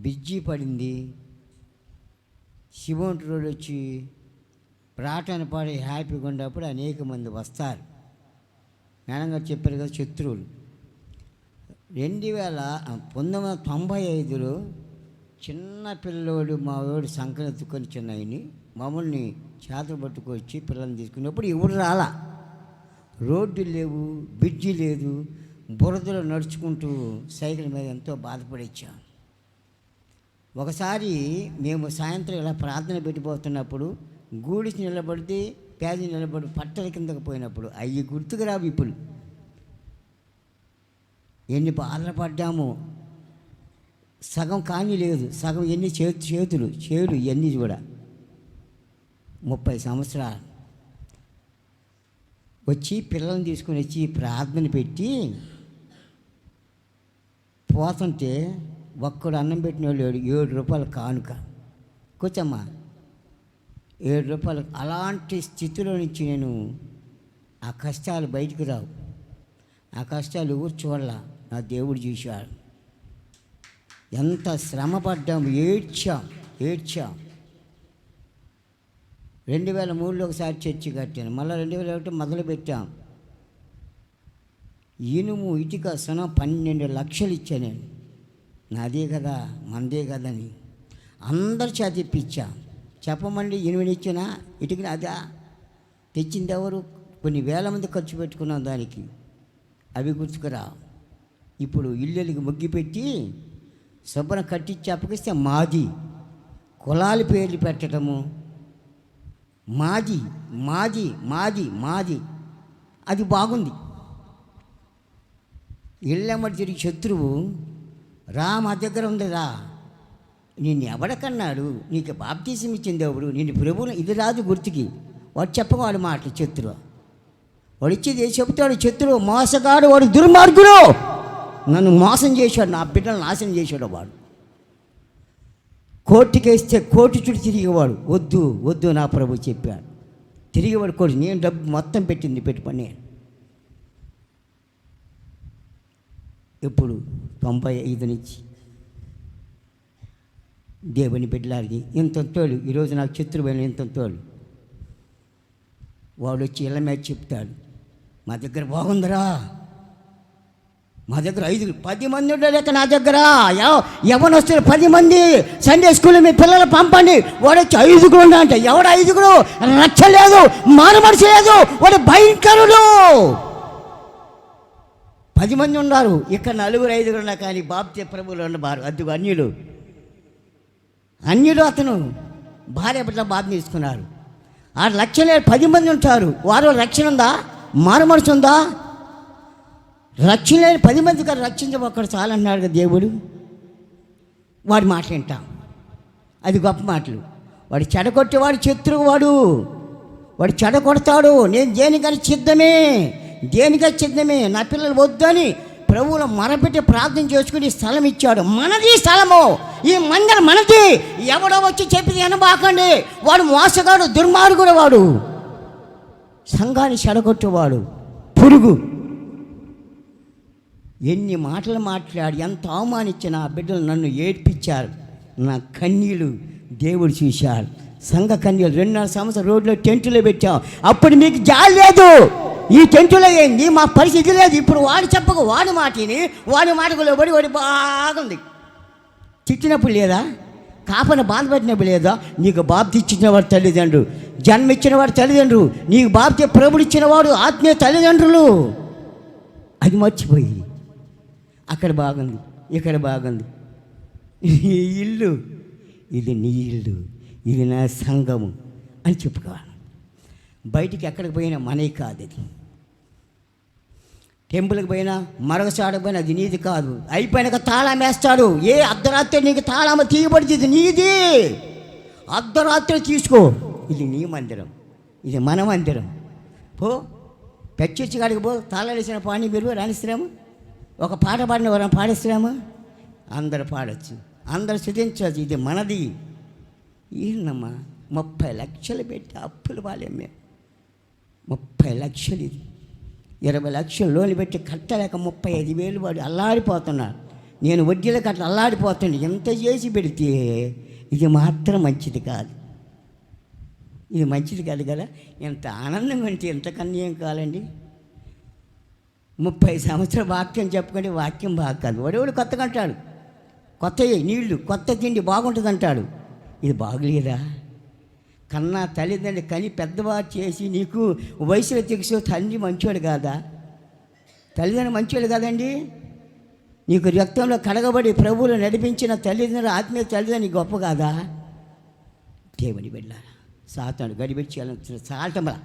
బిజ్జి పడింది. శివోంటి రోడ్ వచ్చి ప్రాటన పాడి హ్యాపీగా ఉన్నప్పుడు అనేక మంది వస్తారు. మేడం గారు చెప్పారు కదా, శత్రువులు. 1995లో చిన్న పిల్లోడు మా వాడు సంక్రాంతికొని చిన్నయని మమ్మల్ని చేతులు పట్టుకొచ్చి పిల్లల్ని తీసుకున్నప్పుడు ఎవరు రాలా. రోడ్డు లేవు, బ్రిడ్జి లేదు, బురదలో నడుచుకుంటూ సైకిల్ మీద ఎంతో బాధపడిచ్చాం. ఒకసారి మేము సాయంత్రం ఇలా ప్రార్థన పెట్టిపోతున్నప్పుడు గూడిసి నిలబడితే పేజీ నిలబడి పట్టల కిందకు పోయినప్పుడు అవి గుర్తుకు రావు. ఇప్పుడు ఎన్ని బాధలు పడ్డామో. సగం కానీ లేదు, సగం ఎన్ని చేతులు ఇవన్నీ కూడా 30 సంవత్సరాలు వచ్చి పిల్లల్ని తీసుకొని వచ్చి ప్రార్థన పెట్టి పోతుంటే ఒక్కడు అన్నం పెట్టిన వాళ్ళు 7 రూపాయలు కానుక. కూర్చోమ్మా, 7 రూపాయలు. అలాంటి స్థితిలో నుంచి నేను ఆ కష్టాలు బయటకు రావు. ఆ కష్టాలు ఎవరు చూడాల, నా దేవుడు చూశాడు. ఎంత శ్రమ పడ్డాము, ఏడ్చాం. 2003లో ఒకసారి చర్చి కట్టాను, మళ్ళీ 2001 మొదలు పెట్టాం. ఇనుము ఇటుక సునం 12 లక్షలు ఇచ్చా నేను. నాదే కదా, మందే కదని అందరు చదివిపించా. చెప్పమండి, ఇనుమునిచ్చినా ఇటుకని అదా తెచ్చింది ఎవరు? కొన్ని వేల మంది ఖర్చు పెట్టుకున్నాం దానికి. అవి గుర్తుకురా. ఇప్పుడు ఇళ్ళకి ముగ్గి పెట్టి శుభ్రం కట్టించి అప్పగిస్తే మాది. కులాల పేర్లు పెట్టడము, మాది మాది మాది మాది, అది బాగుంది. ఇళ్ళమ్మడి తిరిగి శత్రువు రా, మా దగ్గర ఉంది రా, నిన్ను ఎవడకన్నాడు, నీకు బాప్తీసం ఇచ్చింది ఎవడు, నిన్ను ప్రభువులు ఇది రాదు గుర్తుకి. వాడు చెప్పవాడు మాటలు. శత్రువు వాడు ఇచ్చేది చెబుతాడు. శత్రువు మోసగాడు, వాడు దుర్మార్గుడు, నన్ను మోసం చేశాడు, నా బిడ్డలు నాశనం చేశాడు. వాడు కోర్టుకి వేస్తే కోర్టు చుట్టూ తిరిగేవాడు. వద్దు నా ప్రభు చెప్పాడు. తిరిగేవాడు కోర్టు. నేను డబ్బు మొత్తం పెట్టి పని. ఇప్పుడు 95 నుంచి దేవుని బిడ్డలారికి ఇంత తోడు. ఈరోజు నాకు శత్రువైన ఇంత తోడు. వాడు వచ్చి ఇళ్ళ మీద చెప్తాడు, మా దగ్గర బాగుందిరా, మా దగ్గర 10 మంది ఉండలేక నా దగ్గర ఎవరు వస్తారు 10 మంది సండే స్కూల్లో మీ పిల్లలు పంపండి. వాడు వచ్చి 5 ఉండ అంటే ఎవడు 5 రక్ష లేదు, మానమనిషి లేదు, వాడు భయంకరుడు. 10 మంది ఉన్నారు, ఇక్కడ 4-5 ఉన్నా కానీ బాప్తీ ప్రభువులు ఉండబారు. అద్దుకు అన్యుడు అతను భార్య బిడ్డ బాధ తీసుకున్నారు. ఆ రక్షణ 10 మంది ఉంటారు. వారు రక్షణ ఉందా, మానమనిషి ఉందా? రక్షణ లేని 10 మంది గారు రక్షించబోక్కడు చాలన్నాడు కదా దేవుడు. వాడి మాట వింటాం, అది గొప్ప మాటలు. వాడు చెడగొట్టేవాడు శత్రువు. వాడు చెడగొడతాడు. నేను దేనికని సిద్ధమే, నా పిల్లలు వద్దని ప్రభువులో మొరపెట్టి ప్రార్థన చేసుకుని స్థలం ఇచ్చాడు. మనది స్థలము, ఈ మందిరం మనది. ఎవడో వచ్చి చెప్పింది అనబాకండి. వాడు మోసగాడు, దుర్మార్గుడు, వాడు సంఘాన్ని చెడగొట్టేవాడు, పురుగు. ఎన్ని మాటలు మాట్లాడి ఎంత అవమానించిన ఆ బిడ్డలు నన్ను ఏడ్పించారు. నా కన్నీళ్ళు దేవుడు చూశాడు. సంఘ కన్నీళ్ళు 2.5 సంవత్సరాలు రోడ్లో టెంటులో పెట్టాం. అప్పుడు మీకు జాలి లేదు. ఈ టెంటులో ఏంది, మా పరిస్థితి లేదు. ఇప్పుడు వాడు చెప్పక వాడి మాటని వాడి మాటకు లోబడి వాడి బాగుంది. తిట్టినప్పుడు లేదా, కాపన బాధపడినప్పుడు లేదా? నీకు బాప్తి ఇచ్చినవాడు తల్లిదండ్రులు, జన్మ ఇచ్చినవాడు తల్లిదండ్రులు, నీకు బాప్తి ప్రభుడు ఇచ్చినవాడు ఆత్మీయ తల్లిదండ్రులు. అది మర్చిపోయి అక్కడ బాగుంది, ఇక్కడ బాగుంది. ఈ ఇల్లు, ఇది నీ ఇల్లు, ఇది నా సంఘము అని చెప్పుకోవాలి. బయటికి ఎక్కడికి పోయినా మనవి కాదు. అది టెంపుల్కి పోయినా, మరొకసాడికి పోయినా అది నీది కాదు. అయిపోయినాక తాళం వేస్తాడు. అర్ధరాత్రి నీకు తాళం తీయబడింది, ఇది నీది. అర్ధరాత్రి తీసుకో. ఇది నీ మందిరం, ఇది మన మందిరం. పో పెచ్చి కాడికి పో. తాళాలు వేసిన పాని మీరు రాణిస్తున్నాము. ఒక పాట పాడిన ఎవరైనా పాడిస్తున్నామా? అందరు పాడచ్చు, అందరు స్థుతించవచ్చు. ఇది మనది. ఏంటమ్మా 30 లక్షలు పెట్టి అప్పులు వాళ్ళేం మేము. 30 లక్షలు, ఇది 20 లక్షలు లోన్లు పెట్టి కట్టలేక 35,000 వాడు అల్లాడిపోతున్నారు. నేను వడ్డీలకు అట్లా అల్లాడిపోతాను. ఎంత చేసి పెడితే ఇది మాత్రం మంచిది కాదు, ఇది మంచిది కాదు కదా. ఎంత ఆనందంగా ఉంటే ఎంతకన్నా ఏం కావాలండి. 30 సంవత్సరాల వాక్యం చెప్పుకుంటే వాక్యం బాగా కాదు. వాడేవాడు కొత్తగా అంటాడు, కొత్త నీళ్లు కొత్త తిండి బాగుంటుంది అంటాడు. ఇది బాగులేదా? కన్నా తల్లిదండ్రులు కని పెద్దవాడు చేసి నీకు వయసులో తెలుసు తండ్రి మంచివాడు కాదా? తల్లిదండ్రులు మంచివాడు కాదండి. నీకు రక్తంలో కడగబడి ప్రభువులు నడిపించిన తల్లిదండ్రులు ఆత్మీయ తల్లిదండ్రులు నీకు గొప్ప కాదా? దేవుని బిడ్డలారా, సాతాను గడిపెట్టి చాలటంలా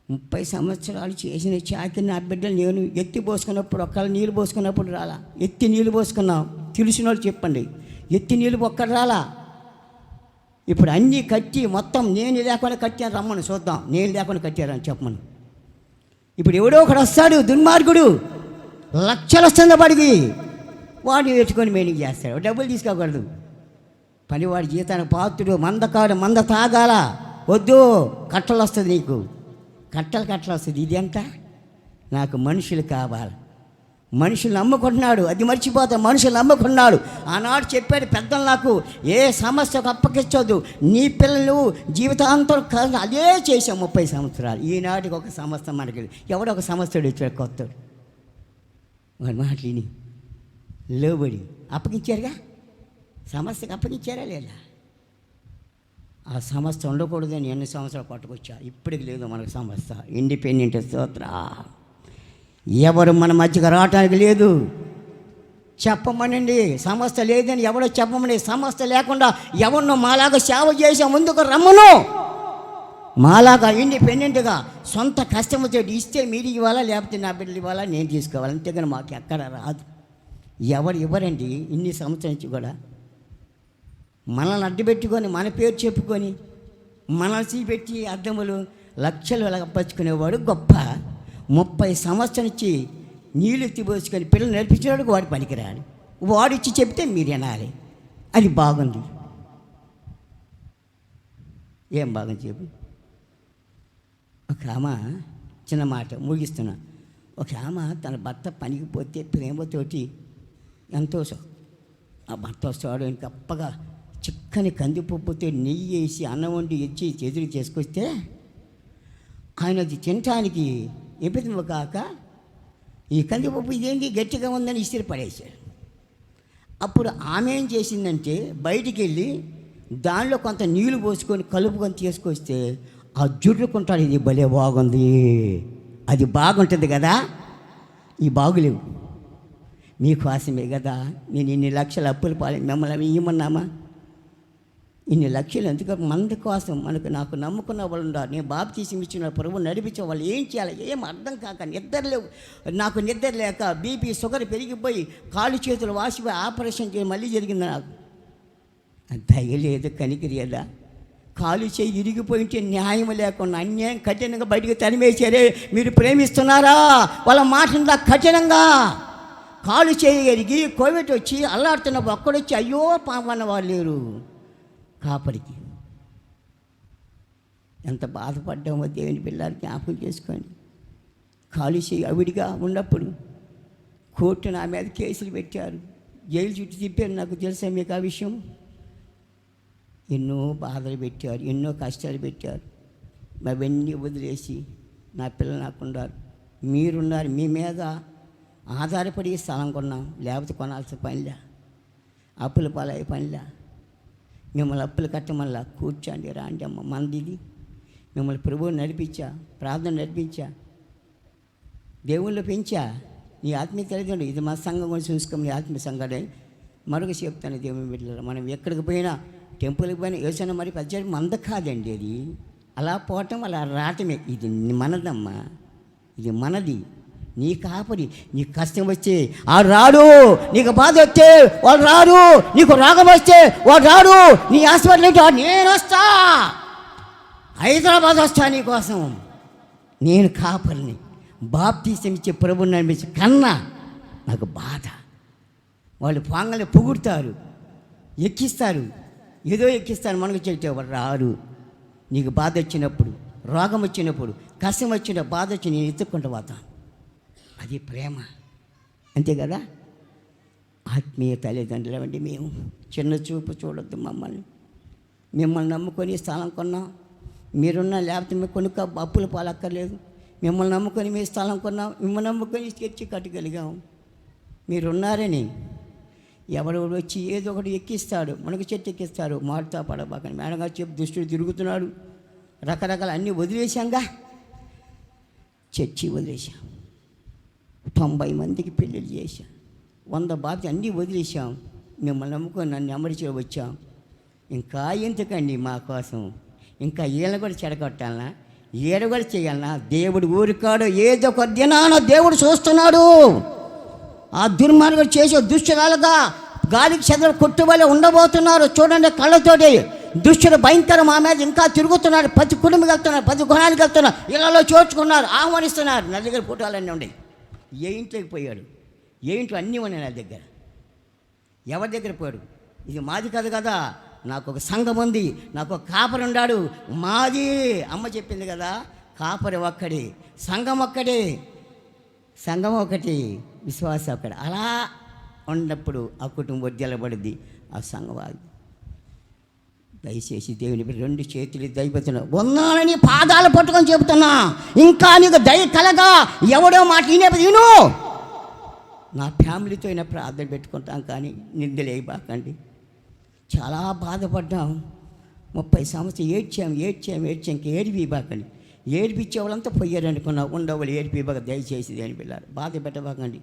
30 సంవత్సరాలు చేసిన చాకిరి నా బిడ్డలు నేను ఎత్తి పోసుకున్నప్పుడు ఒక్కళ్ళు నీళ్ళు పోసుకున్నప్పుడు రాలా. ఎత్తి నీళ్ళు పోసుకున్నాం తెలిసిన వాళ్ళు చెప్పండి. ఎత్తి నీళ్ళు ఒక్కడ రాలా. ఇప్పుడు అన్నీ కట్టి మొత్తం నేను లేకుండా కట్టాను రమ్మని చూద్దాం. నేను లేకుండా కట్టారని చెప్పమని. ఇప్పుడు ఎవడో ఒకడు వస్తాడు దుర్మార్గుడు, లక్షలు వస్తుంది వాడికి, వాడిని పెట్టుకొని మెయింటైన్ చేస్తాడు. డబ్బులు తీసుకోకూడదు. పనివాడి జీతానికి పాత్రుడు, మందకాడు, మంద తాగాల వద్దు, కట్టలు వస్తుంది నీకు, కట్టలు వస్తుంది. ఇది ఎంత? నాకు మనుషులు కావాలి. మనుషులు నమ్ముకుంటున్నాడు, అది మర్చిపోతా. మనుషులు నమ్ముకున్నాడు. ఆనాడు చెప్పాడు పెద్దలు, నాకు ఏ సమస్యకు అప్పగించొద్దు, నీ పిల్లలు జీవితాంతం కాదు. అదే చేసాం 30 సంవత్సరాలు. ఈనాటికి ఒక సంవత్సరం మనకి ఎవడో ఒక సంవత్సరం వచ్చాడు కొత్తడు. వాడి మాటలిని లోబడి అప్పగించారుగా, సమస్యకు అప్పగించారా లేదా? ఆ సంస్థ ఉండకూడదని ఎన్ని సంవత్సరాలు పట్టుకొచ్చా, ఇప్పటికి లేదు మనకు సంస్థ. ఇండిపెండెంట్ స్తోత్ర. ఎవరు మన మధ్యకి రావటానికి లేదు. చెప్పమనండి, సంస్థ లేదని ఎవడో చెప్పమని. సంస్థ లేకుండా ఎవరినో మాలాగా సేవ చేసే ముందుకు రమ్మను. మాలాగా ఇండిపెండెంట్గా సొంత కష్టంతో ఇస్తే మీరు ఇవ్వాలా, లేకపోతే నా బిడ్డలు ఇవ్వాలా, నేను తీసుకోవాలి. అంతేగాని మాకు ఎక్కడ రాదు. ఎవరు ఇవ్వరండి. ఇన్ని సంవత్సరం నుంచి కూడా మనల్ని అడ్డుపెట్టుకొని మన పేరు చెప్పుకొని మనల్సి పెట్టి అద్దములు లక్షలు పచ్చుకునేవాడు గొప్ప. 30 సంవత్సరం నుంచి నీళ్ళు ఎత్తిపోసుకొని పిల్లలు నేర్పించేవాడికి వాడు పనికిరాడు. వాడిచ్చి చెప్తే మీరు వినాలి. అది బాగుంది. ఏం బాగుంది చెప్పు. ఒక ఆమె, చిన్న మాట ముగిస్తున్నా. ఒక ఆమె తన భర్త పనికి పోతే ప్రేమతోటి ఎంతో ఆ భర్త వస్తాడు ఇంకప్పగా చిక్కని కందిపప్పుతో నెయ్యి వేసి అన్నం వండి ఇచ్చి ఎదురు చేసుకొస్తే ఆయన అది తినటానికి ఎప్పుడు కాక ఈ కందిపప్పు ఇదేంటి గట్టిగా ఉందని ఇసిరి పడేశాడు. అప్పుడు ఆమె ఏం చేసిందంటే బయటికి వెళ్ళి దానిలో కొంత నీళ్లు పోసుకొని కలుపుకొని తీసుకొస్తే ఆ జుర్రుకుంటాడు. ఇది భలే బాగుంది, అది బాగుంటుంది కదా. ఈ బాగులేవు, మీకోసమే కదా నేను ఇన్ని లక్షల అప్పులు పాలి మిమ్మల్ని ఇవ్వమన్నామా? ఇన్ని లక్షలు ఎందుకు? మంది కోసం నాకు నమ్ముకున్న వాళ్ళు ఉన్నారు. నేను బాప్తీసం ఇచ్చిన ప్రభు నడిపించే వాళ్ళు ఏం చేయాలి ఏం అర్థం కాక నిద్ర లేవు. నాకు నిద్ర లేక బీపీ షుగర్ పెరిగిపోయి కాళ్ళు చేతులు వాసిపోయి ఆపరేషన్ చేసి మళ్ళీ జరిగింది. నాకు దయలేదు, కనికిరియదా. కాలు చేయి ఇరిగిపోయింటే న్యాయం లేకుండా అన్యాయం కఠినంగా బయటికి తరిమేశారే. మీరు ప్రేమిస్తున్నారా? వాళ్ళ మాటంతా కఠినంగా కాలు చేయి ఎరిగి కోవిడ్ వచ్చి అల్లాడుతున్న ఒక్కడొచ్చి అయ్యో పాపన్న వాళ్ళు లేరు. కాపరికి ఎంత బాధపడ్డామో దేవుని పిల్లలు జ్ఞాపకం చేసుకోండి. కాలు చేయి అవిడిగా ఉన్నప్పుడు కోర్టు నా మీద కేసులు పెట్టారు, జైలు చుట్టూ తిప్పారు. నాకు తెలుసా మీకు ఆ విషయం? ఎన్నో బాధలు పెట్టారు, ఎన్నో కష్టాలు పెట్టారు. అవన్నీ వదిలేసి నా పిల్లలు నాకున్నారు, మీరున్నారు. మీ మీద ఆధారపడి స్థలం కొన్నాం, లేకపోతే కొనాల్సిన పనిలే, అప్పుల పాలయ్యే పనిలే. మిమ్మల్ని అప్పులు కట్టమల్లా కూర్చోండి రాండి అమ్మ మందిది. మిమ్మల్ని ప్రభువుని నడిపించా, ప్రార్థన నడిపించా, దేవుళ్ళు పెంచా. నీ ఆత్మీయ తల్లిదండ్రులు ఇది మా సంఘం కూడా చూసుకోమని ఆత్మీయ సంఘాడే. మరొక చెప్తాను దేవుని బిడ్డలారా, మనం ఎక్కడికి పోయినా టెంపుల్కి పోయినా యోచన మరి పచ్చడి మంద కాదండి. అది అలా పోవటం అలా రావటమే. ఇది మనదమ్మా, ఇది మనది. నీ కాపరి, నీకు కష్టం వస్తే వాడు రాడు, నీకు బాధ వస్తే వాడు రాడు, నీకు రోగం వస్తే వాడు రాడు, నీ హాస్పిటల్ ఏంటో నేను వస్తా, హైదరాబాద్ వస్తా నీకోసం. నేను కాపరిని, బాప్తీసం ఇచ్చే ప్రభుని నడిపించే కన్నా నాకు బాధ. వాళ్ళు పాంగల్ని పొగుడుతారు, ఎక్కిస్తారు, ఏదో ఎక్కిస్తారు, మనకు చెప్తే వాడు రాడు. నీకు బాధ వచ్చినప్పుడు, రోగం వచ్చినప్పుడు, కష్టం వచ్చిన బాధ వచ్చి నేను ఎత్తుక్కుంటూ పోతాను. అది ప్రేమ, అంతే కదా. ఆత్మీయ తల్లిదండ్రులమండి మేము. చిన్న చూపు చూడొద్దు మమ్మల్ని. మిమ్మల్ని నమ్ముకొని స్థలం కొన్నాం. మీరున్న లేకపోతే మేము కొనుక్క అప్పుల పాలక్కర్లేదు. మిమ్మల్ని నమ్ముకొని మీ స్థలం కొన్నాం. మిమ్మల్ని నమ్ముకొని చర్చి కట్టగలిగాం. మీరున్నారని ఎవరు వచ్చి ఏదో ఒకటి ఎక్కిస్తాడు, మనకు చెట్టు ఎక్కిస్తాడు. మారుతా పడబాకని మేడంగా చెప్పి దుష్టుడు తిరుగుతున్నాడు. రకరకాల అన్నీ వదిలేశాంగా. చర్చి వదిలేశాం. 90 మందికి పెళ్ళిళ్ళు చేశాం. 100 బాధ్యత అన్నీ వదిలేశాం. మిమ్మల్ని నమ్ముకొని నన్ను అమరిచి వచ్చాం. ఇంకా ఎందుకండి మా కోసం? ఇంకా ఈయన కూడా చెడగొట్టాలనా? ఈడ కూడా చేయాలనా? దేవుడు ఊరికాడు. ఏదో ఒక దినాన దేవుడు చూస్తున్నాడు. ఆ దుర్మార్గుడు చేసే దుష్టురాలుగా గాలికి చెదలు కొట్టుబడి ఉండబోతున్నారు. చూడండి కళ్ళతోటి. దుష్టుడు భయంకరం మా మీద ఇంకా తిరుగుతున్నారు. ప్రతి కుటుంబకి వెళ్తున్నారు, ప్రతి గుణానికి వెళ్తున్నారు. ఇళ్ళలో చోచుకున్నారు, ఆహ్వానిస్తున్నారు. నా దగ్గర ఫోటోలన్నీ ఉన్నాయి. ఏ ఇంట్లోకి పోయాడు? ఏ ఇంట్లో అన్నీ ఉన్నాయి నా దగ్గర. ఎవరి దగ్గర పోయాడు? ఇది మాది కాదు కదా, నాకు ఒక సంఘం ఉంది, నాకు ఒక కాపరి ఉన్నాడు. మాది అమ్మ చెప్పింది కదా, కాపరి ఒక్కడి, సంఘం ఒక్కడి, సంఘం ఒకటి, విశ్వాసం ఒకటి. అలా ఉన్నప్పుడు ఆ కుటుంబం వడ్డెలబడింది, ఆ సంఘం ఆగి. దయచేసి దేవుని 2 చేతులు దయపెడుతున్నా, ఉన్నానని పాదాలు పట్టుకొని చెబుతున్నా. ఇంకా నీకు దయ కలగా ఎవడో మాట విను. నా ఫ్యామిలీతో అయినా ప్రార్థన పెట్టుకుంటాం, కానీ నిందలేయబాకండి. చాలా బాధపడ్డాం. 30 సంవత్సరాలు ఏడ్చాం. ఇంక ఏడిపిబాకండి. ఏడిపించే వాళ్ళంతా పోయారు అనుకున్నా. ఉండవాళ్ళు ఏడిపిబాక దయచేసి దేని పిల్లలు బాధ పెట్టబాకండి.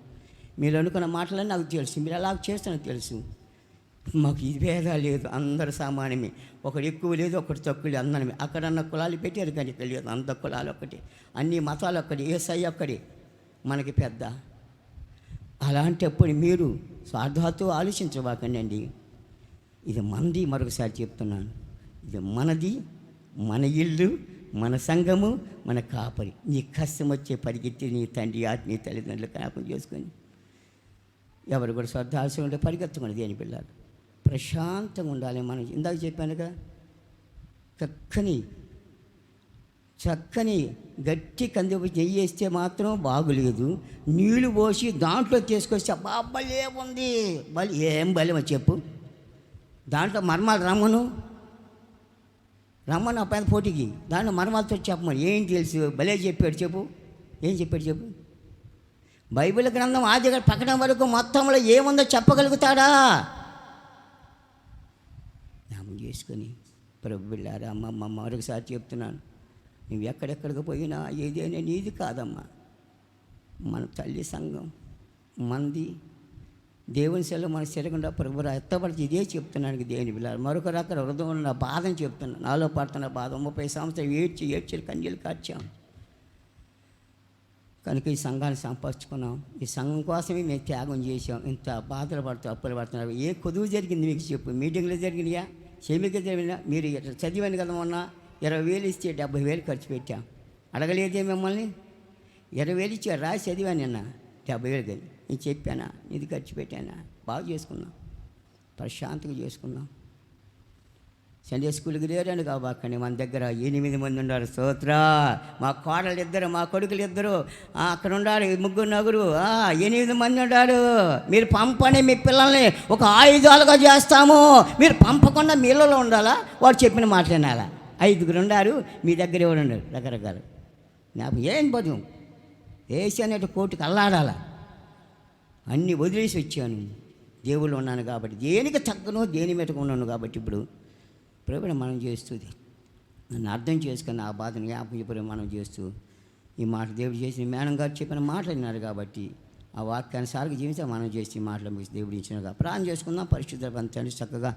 మీరు అనుకున్న మాటలని నాకు తెలుసు. మీరు అలా చేస్తున్నా తెలుసు. మాకు ఇది భేదా లేదు, అందరు సామాన్యమే. ఒకటి ఎక్కువ లేదు, ఒకటి తక్కువ లేదు, అందరమే. అక్కడన్న కులాలు పెట్టారు కానీ తెలియదు. అంత కులాలు ఒక్కటి, అన్ని మతాలు ఒక్కటి, ఏసై ఒక్కటి మనకి పెద్ద. అలాంటప్పుడు మీరు స్వార్థాతో ఆలోచించబాకండి. ఇది మనది, మరొకసారి చెప్తున్నాను. ఇది మనది, మన ఇల్లు, మన సంఘము, మన కాపరి. నీ కష్టం వచ్చే పరిగెత్తి నీ తండ్రి ఆత్మీయ తల్లిదండ్రులు జ్ఞాపకం చేసుకొని ఎవరు కూడా శ్రద్ధ ఆలస్యం ఉంటే పరిగెత్తమని దేని పిల్లలు ప్రశాంతంగా ఉండాలి. మనం ఇందాక చెప్పానుగా, చక్కని గట్టి కందిపప్పు నెయ్యి వేస్తే మాత్రం బాగులేదు. నీళ్ళు పోసి దాంట్లో తీసుకొస్తే బలే ఉంది. ఏం బలేమో చెప్పు. దాంట్లో మర్మాలు రమ్మను ఆ పైన పోటీకి దాంట్లో మర్మాలతో చెప్పమని. ఏం తెలుసు? భలే చెప్పాడు చెప్పు. ఏం చెప్పాడు చెప్పు. బైబిల్ గ్రంథం ఆది ప్రకటన వరకు మొత్తంలో ఏముందో చెప్పగలుగుతాడా? నామం చేసుకొని ప్రభు బిళ్ళారా అమ్మమ్మ మరొకసారి చెప్తున్నాను, నువ్వు ఎక్కడెక్కడికి పోయినా ఏదైనా నీది కాదమ్మా. మన తల్లి సంఘం మంది దేవుని సెలవు మన తిరగకుండా ప్రభు ఎత్తబడితే ఇదే చెప్తున్నాను దేవుని బిళ్ళారు. మరొక రకాల హృదయంలో నా బాధను చెప్తున్నాను. నాలో పడుతున్న బాధ. 30 సంవత్సరాలు ఏడ్చి కన్నీళ్ళు కార్చాం. కనుక ఈ సంఘాన్ని సంపాదించుకున్నాం. ఈ సంఘం కోసమే మేము త్యాగం చేసాం. ఇంత బాధలు పడుతూ అప్పులు పడుతున్నారు. ఏ కొదువు జరిగింది మీకు చెప్పు. మీటింగ్లో జరిగినాయా? సెమికి జరిగినా? మీరు చదివాను కదా, మొన్న 20,000 ఇస్తే 70,000 ఖర్చు పెట్టాం. అడగలేదే మిమ్మల్ని? 20,000 ఇచ్చారు, రాసి చదివాను నిన్న. 70,000 కానీ నేను చెప్పానా? ఇది ఖర్చు పెట్టానా? బాగా చేసుకున్నాం, ప్రశాంతంగా చేసుకున్నాం. సండే స్కూల్కి లేరండి కాబట్టి మన దగ్గర 8 మంది ఉన్నారు. స్తోత్ర. మా కోడలు 2, మా కొడుకులు 2, అక్కడ ఉన్నారు 3 నలుగురు, 8 మంది ఉన్నారు. మీరు పంపని మీ పిల్లల్ని ఒక ఆయుధాలుగా చేస్తాము. మీరు పంపకుండా మీ ఇళ్ళలో ఉండాలా? వాడు చెప్పిన మాట వినాలా? 5 ఉన్నారు, మీ దగ్గర ఎవరు ఉన్నారు? రకరకాలు నాకు ఏం పదం వేసి అనేటు కోర్టుకు అల్లాడాలా? అన్నీ వదిలేసి వచ్చాను. దేవుళ్ళు ఉన్నాను కాబట్టి, దేనికి తగ్గను, దేని మీదకు ఉన్నాను కాబట్టి ఇప్పుడు ప్రభుత్వం మనం చేస్తుంది. నన్ను అర్థం చేసుకుని ఆ బాధను జ్ఞాపకం మనం చేస్తూ ఈ మాట దేవుడు చేసిన మేడం గారు చెప్పిన మాటలు విన్నారు కాబట్టి ఆ వాక్యానుసారంగా జీవితం మనం చేసి మాటలు ముగిసి దేవుడు ఇచ్చినగా ప్రాణం చేసుకుందాం. పరిశుద్ధ తండ్రి చక్కగా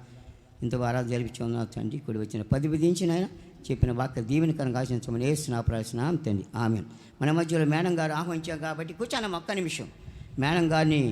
ఇంత వారాలు జరిపించుకుందాం తండ్రి. కుడి వచ్చిన 10 విధించిన ఆయన చెప్పిన వాక్య దీవెనకరంగా ఆశించమని వేస్తున్నా ప్రార్థన తండ్రి. ఆమెన్. మన మధ్యలో మేడం గారు ఆహ్వానించాం కాబట్టి కూర్చొని ఒక్క నిమిషం మేడం గారిని